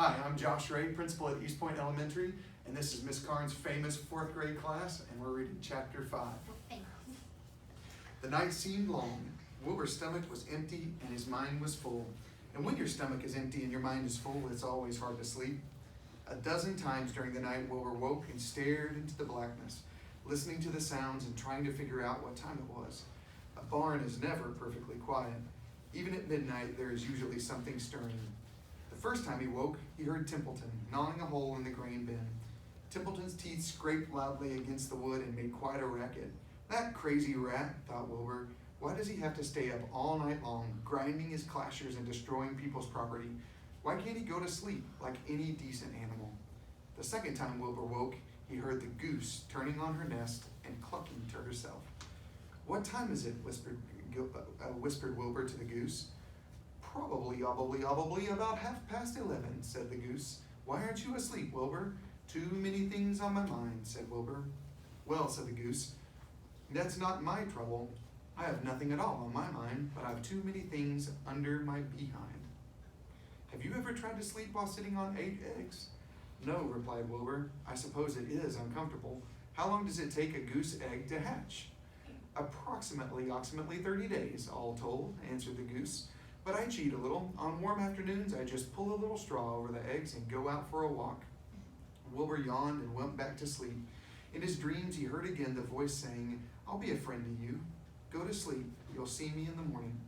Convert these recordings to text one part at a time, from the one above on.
Hi, I'm Josh Ray, principal at East Pointe Elementary, and this is Miss Carnes' famous 4th grade class, and we're reading chapter 5. The night seemed long. Wilbur's stomach was empty and his mind was full. And when your stomach is empty and your mind is full, it's always hard to sleep. A dozen times during the night, Wilbur woke and stared into the blackness, listening to the sounds and trying to figure out what time it was. A barn is never perfectly quiet. Even at midnight, there is usually something stirring. The first time he woke, he heard Templeton gnawing a hole in the grain bin. Templeton's teeth scraped loudly against the wood and made quite a racket. That crazy rat, thought Wilbur. Why does he have to stay up all night long, grinding his clashers and destroying people's property? Why can't he go to sleep like any decent animal? The second time Wilbur woke, he heard the goose turning on her nest and clucking to herself. What time is it? Whispered Wilbur to the goose. Probably about 11:30, said the goose. Why aren't you asleep, Wilbur? Too many things on my mind, said Wilbur. Well, said the goose, that's not my trouble. I have nothing at all on my mind, but I have too many things under my behind. Have you ever tried to sleep while sitting on 8 eggs? No, replied Wilbur. I suppose it is uncomfortable. How long does it take a goose egg to hatch? Approximately 30 days, all told, answered the goose. But I cheat a little. On warm afternoons, I just pull a little straw over the eggs and go out for a walk. Wilbur yawned and went back to sleep. In his dreams, he heard again the voice saying, I'll be a friend to you. Go to sleep. You'll see me in the morning.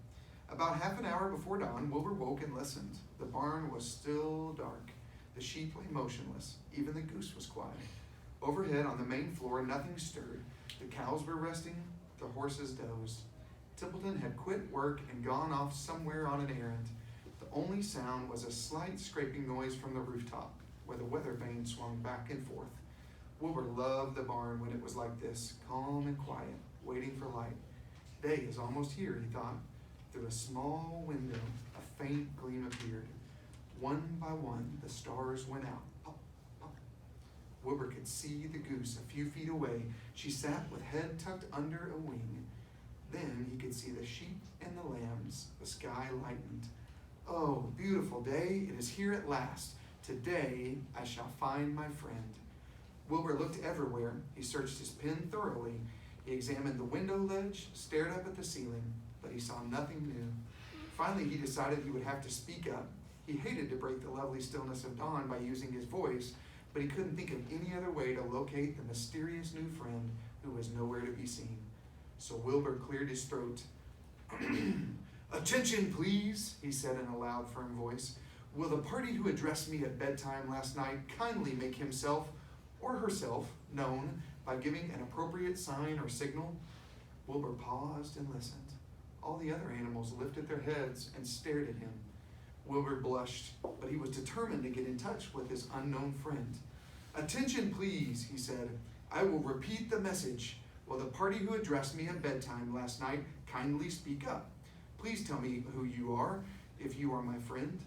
About half an hour before dawn, Wilbur woke and listened. The barn was still dark. The sheep lay motionless. Even the goose was quiet. Overhead on the main floor, nothing stirred. The cows were resting. The horses dozed. Templeton had quit work and gone off somewhere on an errand. The only sound was a slight scraping noise from the rooftop, where the weather vane swung back and forth. Wilbur loved the barn when it was like this, calm and quiet, waiting for light. Day is almost here, he thought. Through a small window, a faint gleam appeared. One by one, the stars went out. Pop, pop. Wilbur could see the goose a few feet away. She sat with head tucked under a wing. Then he could see the sheep and the lambs. The sky lightened. Oh, beautiful day, it is here at last. Today I shall find my friend. Wilbur looked everywhere. He searched his pen thoroughly. He examined the window ledge, stared up at the ceiling, but he saw nothing new. Finally, he decided he would have to speak up. He hated to break the lovely stillness of dawn by using his voice, but he couldn't think of any other way to locate the mysterious new friend who was nowhere to be seen. So Wilbur cleared his throat. Attention, please, he said in a loud, firm voice. Will the party who addressed me at bedtime last night kindly make himself or herself known by giving an appropriate sign or signal? Wilbur paused and listened. All the other animals lifted their heads and stared at him. Wilbur blushed, but he was determined to get in touch with his unknown friend. Attention, please, he said. I will repeat the message. Will the party who addressed me at bedtime last night kindly speak up? Please tell me who you are, if you are my friend.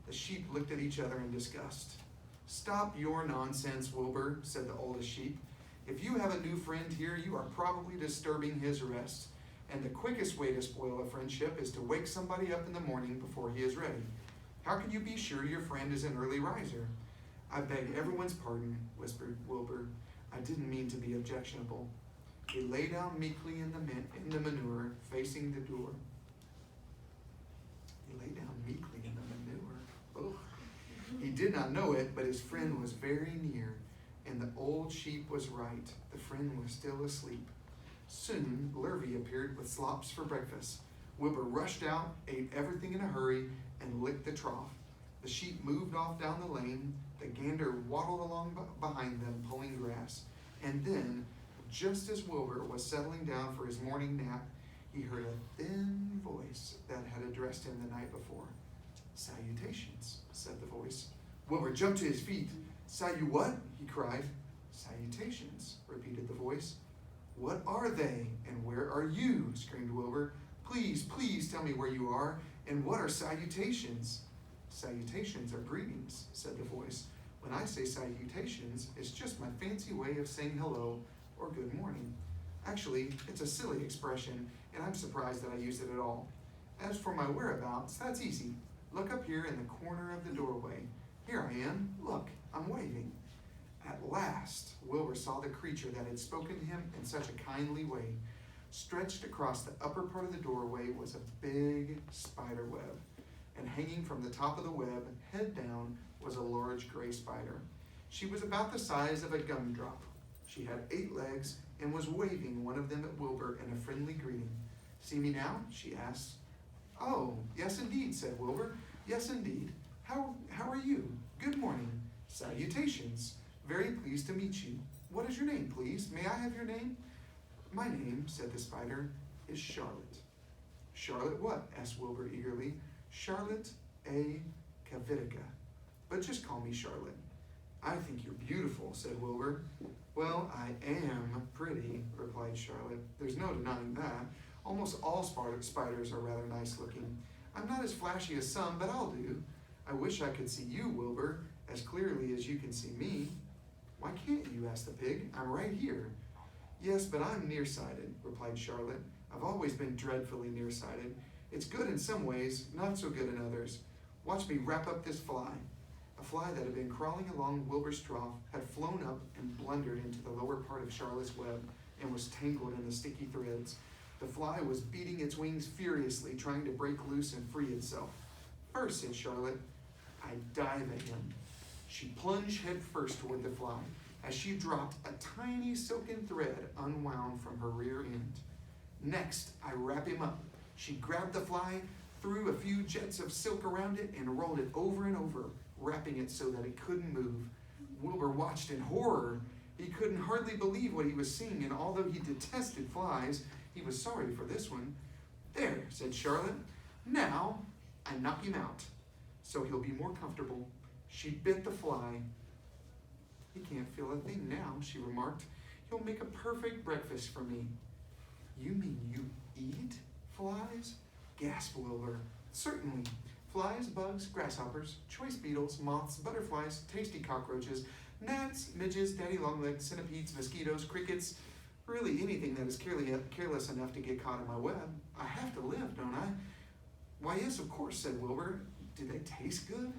The sheep looked at each other in disgust. Stop your nonsense, Wilbur, said the oldest sheep. If you have a new friend here, you are probably disturbing his rest. And the quickest way to spoil a friendship is to wake somebody up in the morning before he is ready. How can you be sure your friend is an early riser? I beg everyone's pardon, whispered Wilbur. I didn't mean to be objectionable. He lay down meekly in the manure, facing the door. He lay down meekly in the manure. Oh. He did not know it, but his friend was very near, and the old sheep was right. The friend was still asleep. Soon, Lurvy appeared with slops for breakfast. Wilbur rushed out, ate everything in a hurry, and licked the trough. The sheep moved off down the lane. The gander waddled along behind them, pulling grass. And then, just as Wilbur was settling down for his morning nap, he heard a thin voice that had addressed him the night before. Salutations, said the voice. Wilbur jumped to his feet. Salu what? He cried. Salutations, repeated the voice. What are they, and where are you? Screamed Wilbur. Please, please tell me where you are, and what are salutations? Salutations are greetings, said the voice. When I say salutations, it's just my fancy way of saying hello or good morning. Actually, it's a silly expression, and I'm surprised that I use it at all. As for my whereabouts, that's easy. Look up here in the corner of the doorway. Here I am. Look, I'm waving. At last, Wilbur saw the creature that had spoken to him in such a kindly way. Stretched across the upper part of the doorway was a big spider web, and hanging from the top of the web, head down, was a large gray spider. She was about the size of a gumdrop. She had 8 legs and was waving one of them at Wilbur in a friendly greeting. See me now? She asked. Oh, yes indeed, said Wilbur. Yes indeed. How are you? Good morning. Salutations. Very pleased to meet you. What is your name, please? May I have your name? My name, said the spider, is Charlotte. Charlotte what? Asked Wilbur eagerly. Charlotte A. Kavitica. But just call me Charlotte. I think you're beautiful, said Wilbur. Well, I am pretty, replied Charlotte. There's no denying that. Almost all spiders are rather nice looking. I'm not as flashy as some, but I'll do. I wish I could see you, Wilbur, as clearly as you can see me. Why can't you? Asked the pig. I'm right here. Yes, but I'm nearsighted, replied Charlotte. I've always been dreadfully nearsighted. It's good in some ways, not so good in others. Watch me wrap up this fly. A fly that had been crawling along Wilbur's trough had flown up and blundered into the lower part of Charlotte's web and was tangled in the sticky threads. The fly was beating its wings furiously, trying to break loose and free itself. First, said Charlotte, I dive at him. She plunged head first toward the fly. As she dropped, a tiny silken thread unwound from her rear end. Next, I wrap him up. She grabbed the fly, threw a few jets of silk around it, and rolled it over and over, wrapping it so that it couldn't move. Wilbur watched in horror. He couldn't hardly believe what he was seeing, and although he detested flies, he was sorry for this one. There, said Charlotte. Now, I knock him out, so he'll be more comfortable. She bit the fly. He can't feel a thing now, she remarked. He'll make a perfect breakfast for me. You mean you eat flies? Gasped Wilbur. Certainly. Flies, bugs, grasshoppers, choice beetles, moths, butterflies, tasty cockroaches, gnats, midges, daddy-long-legs, centipedes, mosquitoes, crickets, really anything that is careless enough to get caught in my web. I have to live, don't I? Why, yes, of course, said Wilbur. Do they taste good?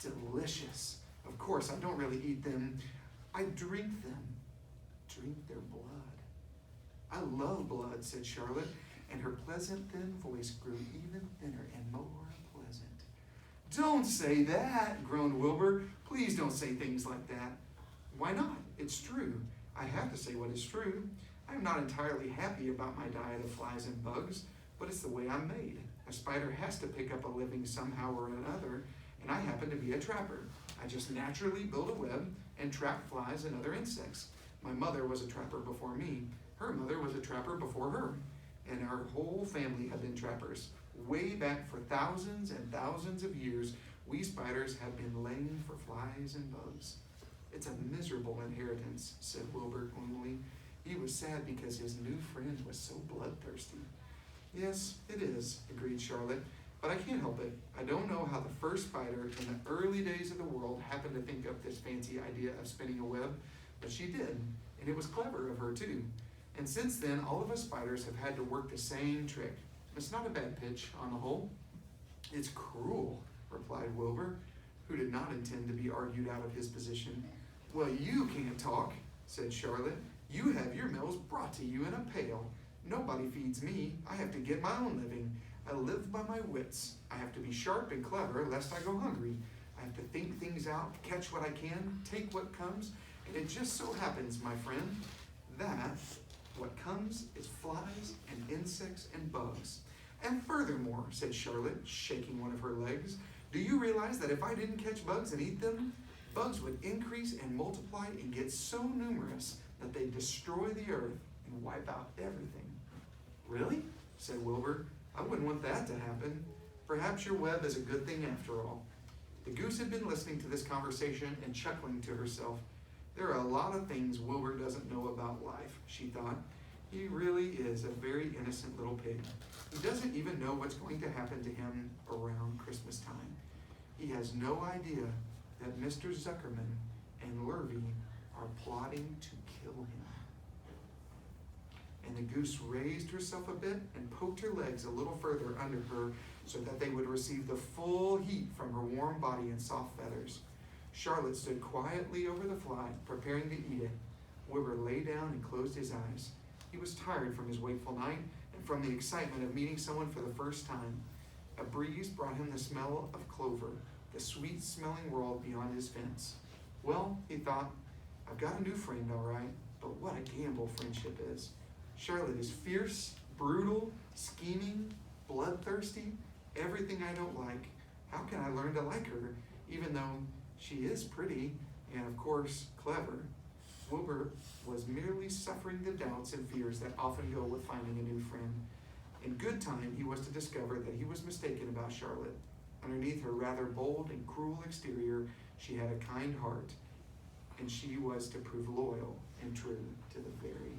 Delicious. Of course, I don't really eat them. I drink them. Drink their blood. I love blood, said Charlotte, and her pleasant, thin voice grew even thinner and more pleasant. Don't say that, groaned Wilbur. Please don't say things like that. Why not? It's true. I have to say what is true. I'm not entirely happy about my diet of flies and bugs, but it's the way I'm made. A spider has to pick up a living somehow or another, and I happen to be a trapper. I just naturally build a web and trap flies and other insects. My mother was a trapper before me. Her mother was a trapper before her. And our whole family have been trappers. Way back for thousands and thousands of years, we spiders have been laying for flies and bugs. It's a miserable inheritance, said Wilbur gloomily. He was sad because his new friend was so bloodthirsty. Yes, it is, agreed Charlotte. But I can't help it. I don't know how the first spider in the early days of the world happened to think up this fancy idea of spinning a web, but she did, and it was clever of her too. And since then, all of us spiders have had to work the same trick. It's not a bad pitch, on the whole. It's cruel, replied Wilbur, who did not intend to be argued out of his position. Well, you can't talk, said Charlotte. You have your meals brought to you in a pail. Nobody feeds me. I have to get my own living. I live by my wits. I have to be sharp and clever lest I go hungry. I have to think things out, catch what I can, take what comes, and it just so happens, my friend, that what comes is flies and insects and bugs. And furthermore, said Charlotte, shaking one of her legs, do you realize that if I didn't catch bugs and eat them, bugs would increase and multiply and get so numerous that they'd destroy the earth and wipe out everything? Really? Said Wilbur. I wouldn't want that to happen. Perhaps your web is a good thing after all. The goose had been listening to this conversation and chuckling to herself. There are a lot of things Wilbur doesn't know about life, she thought. He really is a very innocent little pig. He doesn't even know what's going to happen to him around Christmas time. He has no idea that Mr. Zuckerman and Lurvy are plotting to kill him. And the goose raised herself a bit and poked her legs a little further under her so that they would receive the full heat from her warm body and soft feathers. Charlotte stood quietly over the fly, preparing to eat it. Wilbur lay down and closed his eyes. He was tired from his wakeful night and from the excitement of meeting someone for the first time. A breeze brought him the smell of clover, the sweet-smelling world beyond his fence. Well, he thought, I've got a new friend, all right, but what a gamble friendship is. Charlotte is fierce, brutal, scheming, bloodthirsty, everything I don't like. How can I learn to like her, even though she is pretty and, of course, clever? Wilbur was merely suffering the doubts and fears that often go with finding a new friend. In good time, he was to discover that he was mistaken about Charlotte. Underneath her rather bold and cruel exterior, she had a kind heart, and she was to prove loyal and true to the very